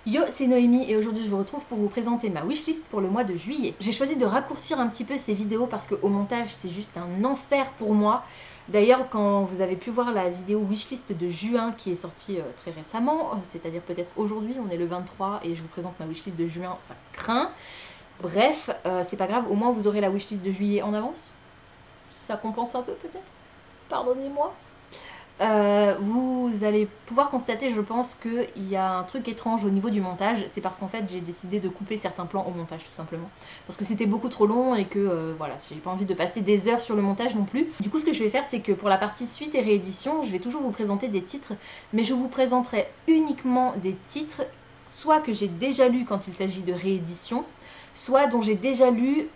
Yo, c'est Noémie et aujourd'hui je vous retrouve pour vous présenter ma wishlist pour le mois de juillet. J'ai choisi de raccourcir un petit peu ces vidéos parce qu'au montage c'est juste un enfer pour moi. D'ailleurs, quand vous avez pu voir la vidéo wishlist de juin qui est sortie très récemment, c'est-à-dire peut-être aujourd'hui, on est le 23 et je vous présente ma wishlist de juin, ça craint. Bref, c'est pas grave, au moins vous aurez la wishlist de juillet en avance. Ça compense un peu peut-être. Pardonnez-moi. Vous allez pouvoir constater, je pense, qu'il y a un truc étrange au niveau du montage. C'est parce qu'en fait, j'ai décidé de couper certains plans au montage, tout simplement. Parce que c'était beaucoup trop long et que, voilà, j'ai pas envie de passer des heures sur le montage non plus. Du coup, ce que je vais faire, c'est que pour la partie suite et réédition, je vais toujours vous présenter des titres, mais je vous présenterai uniquement des titres, soit que j'ai déjà lus quand il s'agit de réédition, soit dont j'ai déjà lu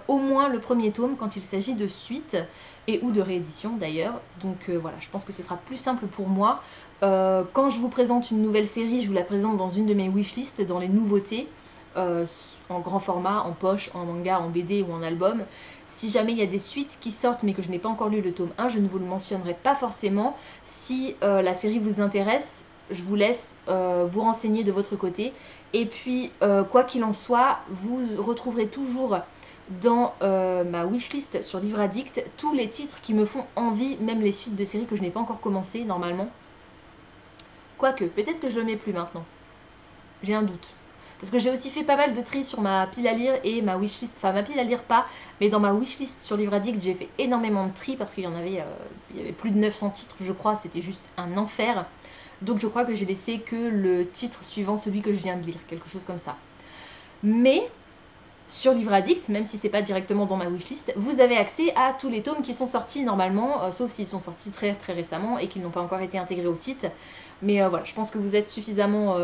au moins le premier tome quand il s'agit de suite et ou de réédition d'ailleurs. Donc voilà, je pense que ce sera plus simple pour moi. Quand je vous présente une nouvelle série, je vous la présente dans une de mes wishlists, dans les nouveautés, en grand format, en poche, en manga, en BD ou en album. Si jamais il y a des suites qui sortent mais que je n'ai pas encore lu le tome 1, je ne vous le mentionnerai pas forcément. Si la série vous intéresse, je vous laisse vous renseigner de votre côté. Et puis, quoi qu'il en soit, vous retrouverez toujours dans ma wishlist sur Livre Addict tous les titres qui me font envie, même les suites de séries que je n'ai pas encore commencé normalement. Quoique, peut-être que je le mets plus maintenant. J'ai un doute. Parce que j'ai aussi fait pas mal de tri sur ma pile à lire et ma wishlist. Enfin, ma pile à lire pas, mais dans ma wishlist sur Livre Addict, j'ai fait énormément de tri parce qu'il y avait plus de 900 titres, je crois. C'était juste un enfer. Donc je crois que j'ai laissé que le titre suivant celui que je viens de lire, quelque chose comme ça. Mais sur Livre Addict, même si c'est pas directement dans ma wishlist, vous avez accès à tous les tomes qui sont sortis normalement, sauf s'ils sont sortis très très récemment et qu'ils n'ont pas encore été intégrés au site. Mais voilà, je pense que vous êtes suffisamment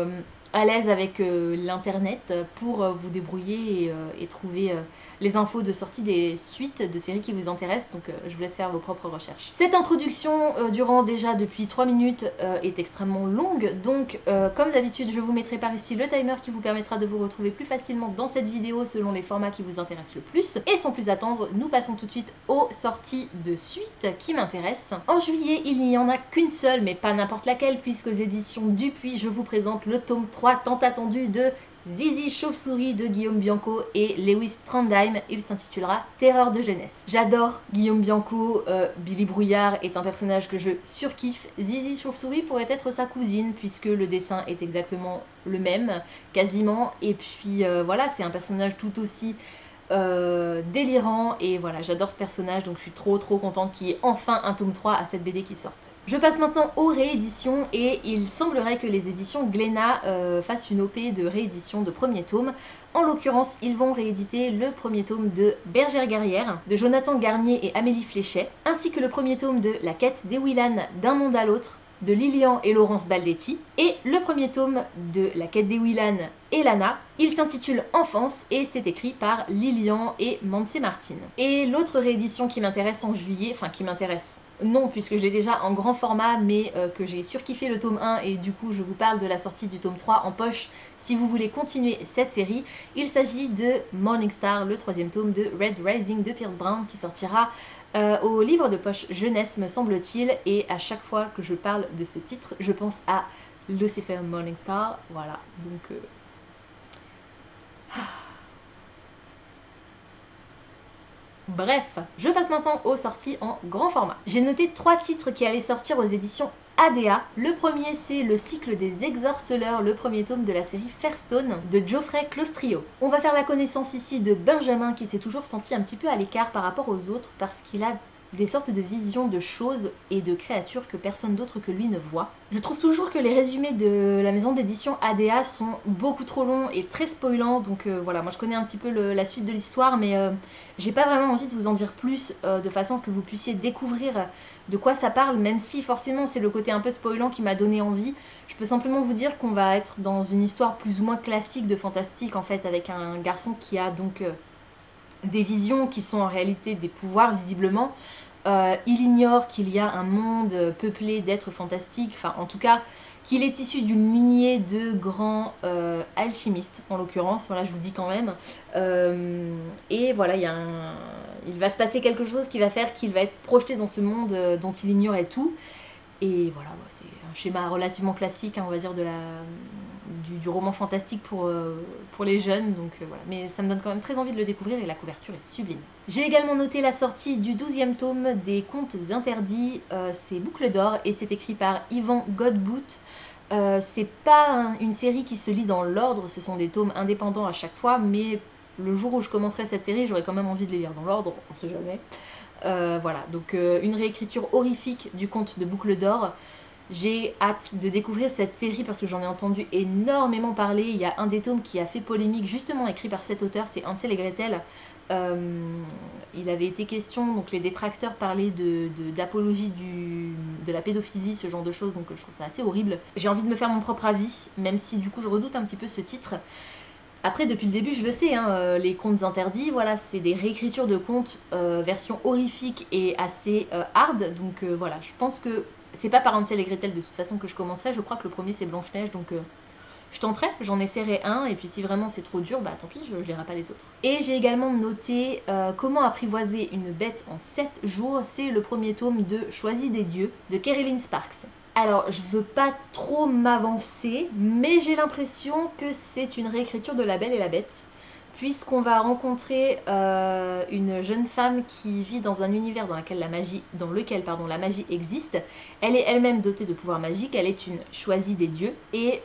à l'aise avec l'internet pour vous débrouiller et trouver les infos de sortie des suites de séries qui vous intéressent. Donc je vous laisse faire vos propres recherches. Cette introduction durant déjà depuis 3 minutes est extrêmement longue. Donc comme d'habitude, je vous mettrai par ici le timer qui vous permettra de vous retrouver plus facilement dans cette vidéo selon les formats qui vous intéressent le plus. Et sans plus attendre, nous passons tout de suite aux sorties de suite qui m'intéressent. En juillet, il n'y en a qu'une seule, mais pas n'importe laquelle, puisqu'aux éditions Dupuis, je vous présente le tome 3 tant attendu de Zizi Chauve-souris de Guillaume Bianco et Lewis Trondheim. Il s'intitulera Terreur de jeunesse. J'adore Guillaume Bianco, Billy Brouillard est un personnage que je surkiffe. Zizi Chauve-souris pourrait être sa cousine puisque le dessin est exactement le même, quasiment. Et puis voilà, c'est un personnage tout aussi délirant et voilà, j'adore ce personnage, donc je suis trop contente qu'il y ait enfin un tome 3 à cette BD qui sorte. Je passe maintenant aux rééditions et il semblerait que les éditions Glénat fassent une OP de réédition de premier tome. En l'occurrence, ils vont rééditer le premier tome de Bergère guerrière de Jonathan Garnier et Amélie Fléchet, ainsi que le premier tome de La quête d'Ewilan d'un monde à l'autre de Lilian et Laurence Baldetti, et le premier tome de La quête d'Ewilan et Lana. Il s'intitule Enfance et c'est écrit par Lilian et Manse Martin. Et l'autre réédition qui m'intéresse en juillet, enfin qui m'intéresse, non puisque je l'ai déjà en grand format, mais que j'ai surkiffé le tome 1 et du coup je vous parle de la sortie du tome 3 en poche si vous voulez continuer cette série. Il s'agit de Morningstar, le troisième tome de Red Rising de Pierce Brown qui sortira au livre de poche jeunesse me semble-t-il, et à chaque fois que je parle de ce titre je pense à Lucifer Morningstar, voilà, donc bref, je passe maintenant aux sorties en grand format. J'ai noté 3 titres qui allaient sortir aux éditions ADA. Le premier, c'est Le cycle des exorceleurs, le premier tome de la série Fairstone de Geoffrey Clostrio. On va faire la connaissance ici de Benjamin qui s'est toujours senti un petit peu à l'écart par rapport aux autres parce qu'il a des sortes de visions de choses et de créatures que personne d'autre que lui ne voit. Je trouve toujours que les résumés de la maison d'édition ADA sont beaucoup trop longs et très spoilants, donc voilà, moi je connais un petit peu la suite de l'histoire, mais j'ai pas vraiment envie de vous en dire plus, de façon à ce que vous puissiez découvrir de quoi ça parle, même si forcément c'est le côté un peu spoilant qui m'a donné envie. Je peux simplement vous dire qu'on va être dans une histoire plus ou moins classique de fantastique, en fait, avec un garçon qui a donc des visions qui sont en réalité des pouvoirs visiblement. Il ignore qu'il y a un monde peuplé d'êtres fantastiques, enfin en tout cas qu'il est issu d'une lignée de grands alchimistes en l'occurrence, voilà, je vous le dis quand même. Et voilà, il va se passer quelque chose qui va faire qu'il va être projeté dans ce monde dont il ignorait tout. Et voilà, c'est un schéma relativement classique, hein, on va dire, du roman fantastique pour les jeunes, donc voilà. Mais ça me donne quand même très envie de le découvrir et la couverture est sublime. J'ai également noté la sortie du 12e tome des Contes interdits, c'est Boucle d'or et c'est écrit par Yvan Godbout. C'est pas une série qui se lit dans l'ordre, ce sont des tomes indépendants à chaque fois, mais le jour où je commencerai cette série, j'aurais quand même envie de les lire dans l'ordre, on sait jamais. Voilà, donc une réécriture horrifique du conte de Boucle d'or. J'ai hâte de découvrir cette série parce que j'en ai entendu énormément parler. Il y a un des tomes qui a fait polémique, justement écrit par cet auteur, c'est Hansel et Gretel. Il avait été question, donc les détracteurs parlaient d'apologie de la pédophilie, ce genre de choses, donc je trouve ça assez horrible. J'ai envie de me faire mon propre avis, même si du coup je redoute un petit peu ce titre. Après, depuis le début, je le sais, hein, les contes interdits, voilà, c'est des réécritures de contes version horrifique et assez hard. Donc voilà, je pense que c'est pas par Hansel et Gretel de toute façon que je commencerai. Je crois que le premier c'est Blanche-Neige, donc je tenterai, j'en essaierai un. Et puis si vraiment c'est trop dur, bah tant pis, je lirai pas les autres. Et j'ai également noté Comment apprivoiser une bête en 7 jours. C'est le premier tome de Choisis des dieux de Kerry-Lynn Sparks. Alors, je veux pas trop m'avancer, mais j'ai l'impression que c'est une réécriture de La Belle et la Bête, puisqu'on va rencontrer une jeune femme qui vit dans un univers dans lequel la magie existe. Elle est elle-même dotée de pouvoirs magiques, elle est une choisie des dieux, et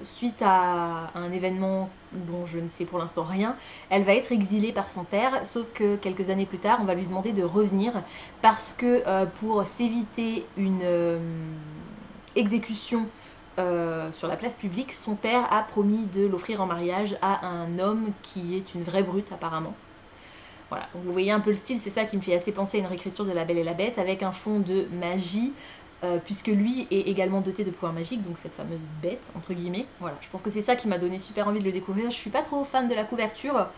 suite à un événement dont je ne sais pour l'instant rien, elle va être exilée par son père, sauf que quelques années plus tard, on va lui demander de revenir, parce que pour s'éviter une exécution sur la place publique, son père a promis de l'offrir en mariage à un homme qui est une vraie brute apparemment. Voilà, donc vous voyez un peu le style, c'est ça qui me fait assez penser à une réécriture de La Belle et la Bête, avec un fond de magie, puisque lui est également doté de pouvoirs magiques, donc cette fameuse bête, entre guillemets. Voilà, je pense que c'est ça qui m'a donné super envie de le découvrir. Je suis pas trop fan de la couverture,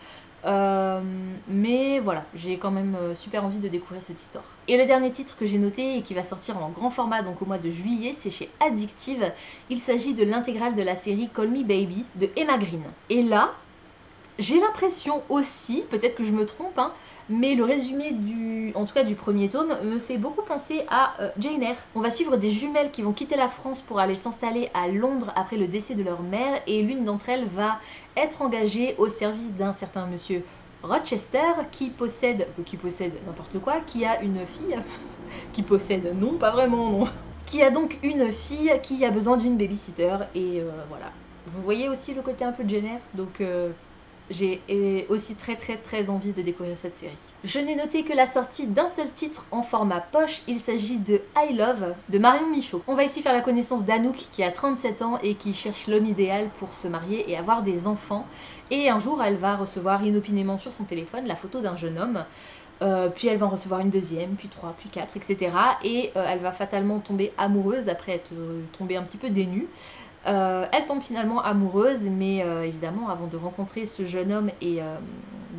mais voilà, j'ai quand même super envie de découvrir cette histoire. Et le dernier titre que j'ai noté et qui va sortir en grand format donc au mois de juillet, c'est chez Addictive. Il s'agit de l'intégrale de la série Call Me Baby de Emma Green. Et là, j'ai l'impression aussi, peut-être que je me trompe, hein, mais le résumé en tout cas du premier tome me fait beaucoup penser à Jane Eyre. On va suivre des jumelles qui vont quitter la France pour aller s'installer à Londres après le décès de leur mère, et l'une d'entre elles va être engagée au service d'un certain monsieur Rochester qui possède n'importe quoi, qui a une fille, qui possède, non, pas vraiment, non, qui a donc une fille qui a besoin d'une babysitter, et voilà. Vous voyez aussi le côté un peu de Jane Eyre, donc j'ai aussi très envie de découvrir cette série. Je n'ai noté que la sortie d'un seul titre en format poche, il s'agit de I Love de Marion Michaud. On va ici faire la connaissance d'Anouk qui a 37 ans et qui cherche l'homme idéal pour se marier et avoir des enfants. Et un jour elle va recevoir inopinément sur son téléphone la photo d'un jeune homme. Puis elle va en recevoir une deuxième, puis 3, puis 4, etc. Et elle va fatalement tomber amoureuse après être tombée un petit peu dénue. Elle tombe finalement amoureuse, mais évidemment, avant de rencontrer ce jeune homme et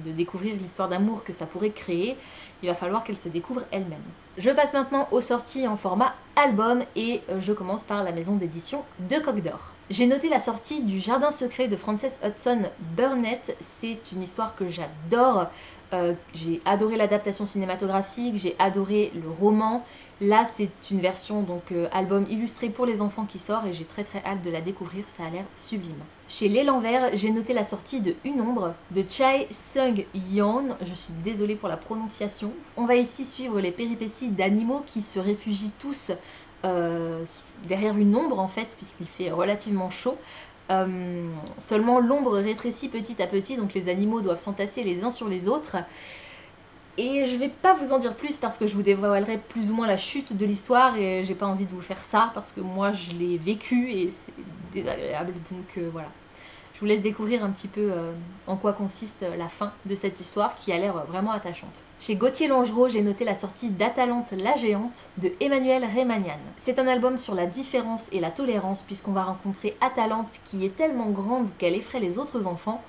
de découvrir l'histoire d'amour que ça pourrait créer, il va falloir qu'elle se découvre elle-même. Je passe maintenant aux sorties en format album et je commence par la maison d'édition de Coq d'Or. J'ai noté la sortie du Jardin secret de Frances Hudson Burnett. C'est une histoire que j'adore. J'ai adoré l'adaptation cinématographique, j'ai adoré le roman. Là, c'est une version donc album illustré pour les enfants qui sort et j'ai très hâte de la découvrir, ça a l'air sublime. Chez L'Élan Vert, j'ai noté la sortie de Une ombre de Chai Sung-yeon. Je suis désolée pour la prononciation. On va ici suivre les péripéties d'animaux qui se réfugient tous derrière une ombre en fait, puisqu'il fait relativement chaud. Seulement l'ombre rétrécit petit à petit, donc les animaux doivent s'entasser les uns sur les autres. Et je vais pas vous en dire plus parce que je vous dévoilerai plus ou moins la chute de l'histoire et j'ai pas envie de vous faire ça parce que moi je l'ai vécu et c'est désagréable, donc voilà. Je vous laisse découvrir un petit peu en quoi consiste la fin de cette histoire qui a l'air vraiment attachante. Chez Gauthier Langereau, j'ai noté la sortie d'Atalante la géante de Emmanuel Reymanian. C'est un album sur la différence et la tolérance puisqu'on va rencontrer Atalante qui est tellement grande qu'elle effraie les autres enfants,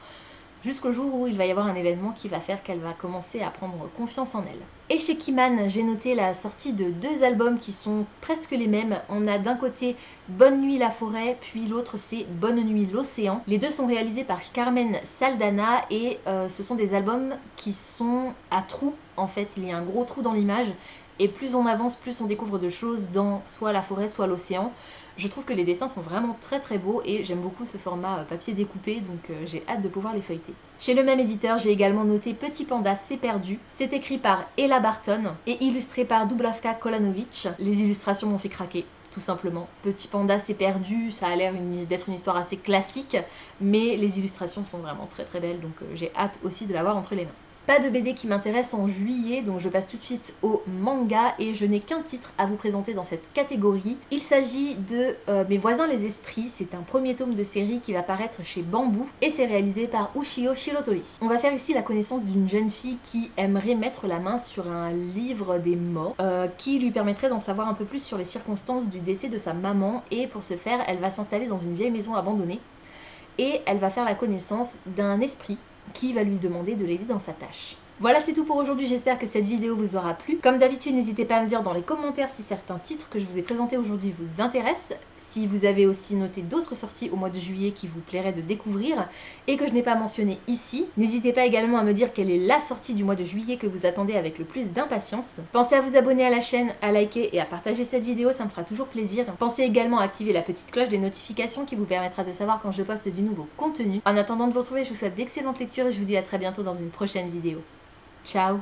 jusqu'au jour où il va y avoir un événement qui va faire qu'elle va commencer à prendre confiance en elle. Et chez Kiman, j'ai noté la sortie de 2 albums qui sont presque les mêmes. On a d'un côté Bonne nuit la forêt, puis l'autre c'est Bonne nuit l'océan. Les deux sont réalisés par Carmen Saldana et ce sont des albums qui sont à trous. En fait, il y a un gros trou dans l'image et plus on avance, plus on découvre de choses dans soit la forêt, soit l'océan. Je trouve que les dessins sont vraiment très beaux et j'aime beaucoup ce format papier découpé, donc j'ai hâte de pouvoir les feuilleter. Chez le même éditeur, j'ai également noté Petit Panda c'est perdu. C'est écrit par Ella Barton et illustré par Dubravka Kolanovic. Les illustrations m'ont fait craquer, tout simplement. Petit Panda c'est perdu, ça a l'air d'être une histoire assez classique, mais les illustrations sont vraiment très belles, donc j'ai hâte aussi de l'avoir entre les mains. Pas de BD qui m'intéresse en juillet, donc je passe tout de suite au manga et je n'ai qu'un titre à vous présenter dans cette catégorie. Il s'agit de Mes voisins les esprits, c'est un premier tome de série qui va paraître chez Bamboo et c'est réalisé par Ushio Shirotori. On va faire ici la connaissance d'une jeune fille qui aimerait mettre la main sur un livre des morts qui lui permettrait d'en savoir un peu plus sur les circonstances du décès de sa maman, et pour ce faire elle va s'installer dans une vieille maison abandonnée et elle va faire la connaissance d'un esprit qui va lui demander de l'aider dans sa tâche. Voilà, c'est tout pour aujourd'hui, j'espère que cette vidéo vous aura plu. Comme d'habitude, n'hésitez pas à me dire dans les commentaires si certains titres que je vous ai présentés aujourd'hui vous intéressent, si vous avez aussi noté d'autres sorties au mois de juillet qui vous plairait de découvrir et que je n'ai pas mentionné ici. N'hésitez pas également à me dire quelle est la sortie du mois de juillet que vous attendez avec le plus d'impatience. Pensez à vous abonner à la chaîne, à liker et à partager cette vidéo, ça me fera toujours plaisir. Pensez également à activer la petite cloche des notifications qui vous permettra de savoir quand je poste du nouveau contenu. En attendant de vous retrouver, je vous souhaite d'excellentes lectures et je vous dis à très bientôt dans une prochaine vidéo. Ciao!